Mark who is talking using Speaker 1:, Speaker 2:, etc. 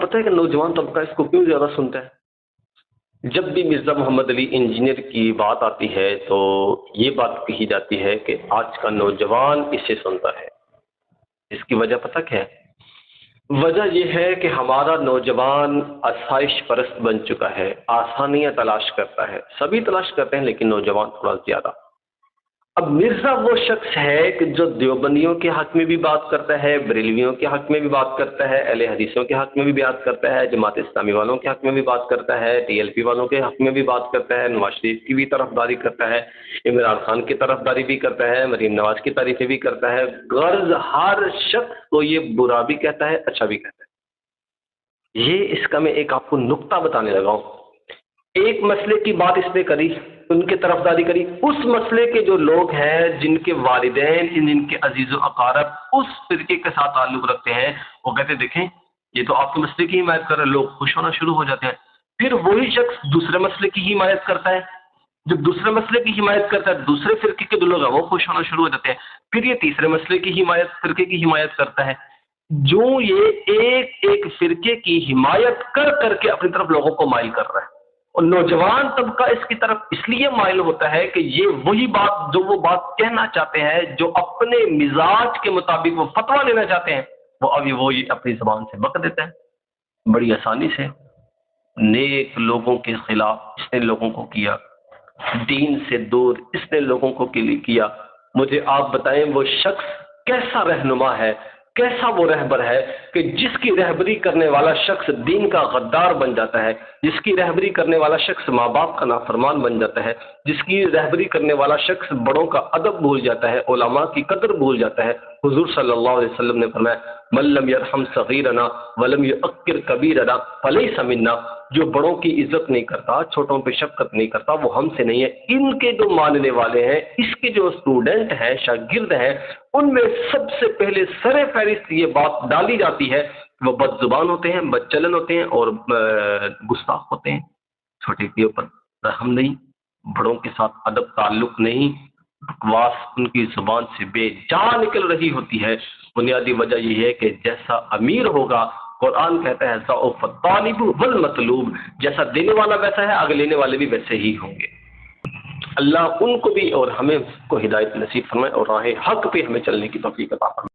Speaker 1: پتہ ہے کہ نوجوان طبقہ اس کو کیوں زیادہ سنتا ہے؟ جب بھی مرزا محمد علی انجینئر کی بات آتی ہے تو یہ بات کہی جاتی ہے کہ آج کا نوجوان اسے سنتا ہے۔ اس کی وجہ پتہ کیا ہے؟ وجہ یہ ہے کہ ہمارا نوجوان آسائش پرست بن چکا ہے، آسانیاں تلاش کرتا ہے، سبھی تلاش کرتے ہیں لیکن نوجوان تھوڑا زیادہ۔ اب مرزا وہ شخص ہے کہ جو دیوبندیوں کے حق میں بھی بات کرتا ہے، بریلویوں کے حق میں بھی بات کرتا ہے، اہل حدیثوں کے حق میں بھی بات کرتا ہے، جماعت اسلامی والوں کے حق میں بھی بات کرتا ہے، ٹی ایل پی والوں کے حق میں بھی بات کرتا ہے، نواز شریف کی بھی طرفداری کرتا ہے، عمران خان کی طرفداری بھی کرتا ہے، مریم نواز کی تعریفیں بھی کرتا ہے۔ غرض ہر شخص کو یہ برا بھی کہتا ہے، اچھا بھی کہتا ہے۔ یہ اس کا میں ایک آپ کو نقطہ بتانے لگا ہوں۔ ایک مسئلے کی بات اس نے کری، ان کی طرفداری کری، اس مسئلے کے جو لوگ ہیں جن کے والدین جن کے عزیز و اقارب اس فرقے کے ساتھ تعلق رکھتے ہیں، وہ کہتے ہیں دیکھیں یہ تو آپ کے مسئلے کی حمایت کر رہے ہیں، لوگ خوش ہونا شروع ہو جاتے ہیں۔ پھر وہی شخص دوسرے مسئلے کی حمایت کرتا ہے، جب دوسرے مسئلے کی حمایت کرتا ہے دوسرے فرقے کے جو لوگ ہیں وہ خوش ہونا شروع ہو جاتے ہیں، پھر یہ تیسرے مسئلے کی فرقے کی حمایت کرتا ہے۔ جو یہ ایک ایک فرقے کی حمایت کر کر کے اپنی طرف لوگوں کو مائل کر رہا ہے، اور نوجوان طبقہ اس کی طرف اس لیے مائل ہوتا ہے کہ یہ وہی بات جو وہ بات کہنا چاہتے ہیں، جو اپنے مزاج کے مطابق وہ فتویٰ لینا چاہتے ہیں، وہ ابھی وہی اپنی زبان سے بک دیتا ہے بڑی آسانی سے۔ نیک لوگوں کے خلاف اس نے لوگوں کو کیا، دین سے دور اس نے لوگوں کو کیا۔ مجھے آپ بتائیں وہ شخص کیسا رہنما ہے، کیسا وہ رہبر ہے کہ جس کی رہبری کرنے والا شخص دین کا غدار بن جاتا ہے، جس کی رہبری کرنے والا شخص ماں باپ کا نافرمان بن جاتا ہے، جس کی رہبری کرنے والا شخص بڑوں کا ادب بھول جاتا ہے، علماء کی قدر بھول جاتا ہے۔ حضور صلی اللہ علیہ وسلم نے فرمایا من لم یرحم صغیرنا ولم یعقر کبیرنا فلیس منا، جو بڑوں کی عزت نہیں کرتا، چھوٹوں پہ شفقت نہیں کرتا، وہ ہم سے نہیں ہے۔ ان کے جو ماننے والے ہیں، اس کے جو اسٹوڈنٹ ہیں، شاگرد ہیں، ان میں سب سے پہلے سر فہرست یہ بات ڈالی جاتی ہے وہ بد زبان ہوتے ہیں، بد چلن ہوتے ہیں اور گستاخ ہوتے ہیں۔ چھوٹے کے اوپر رحم نہیں، بڑوں کے ساتھ ادب تعلق نہیں، بکواس ان کی زبان سے بے جان نکل رہی ہوتی ہے۔ بنیادی وجہ یہ ہے کہ جیسا امیر ہوگا، قرآن کہتا ہے ضعف الطالب والمطلوب، جیسا دینے والا ویسا ہے، آگے لینے والے بھی ویسے ہی ہوں گے۔ اللہ ان کو بھی اور ہمیں کو ہدایت نصیب فرمائے اور راہ حق پہ ہمیں چلنے کی توفیق عطا فرمائے۔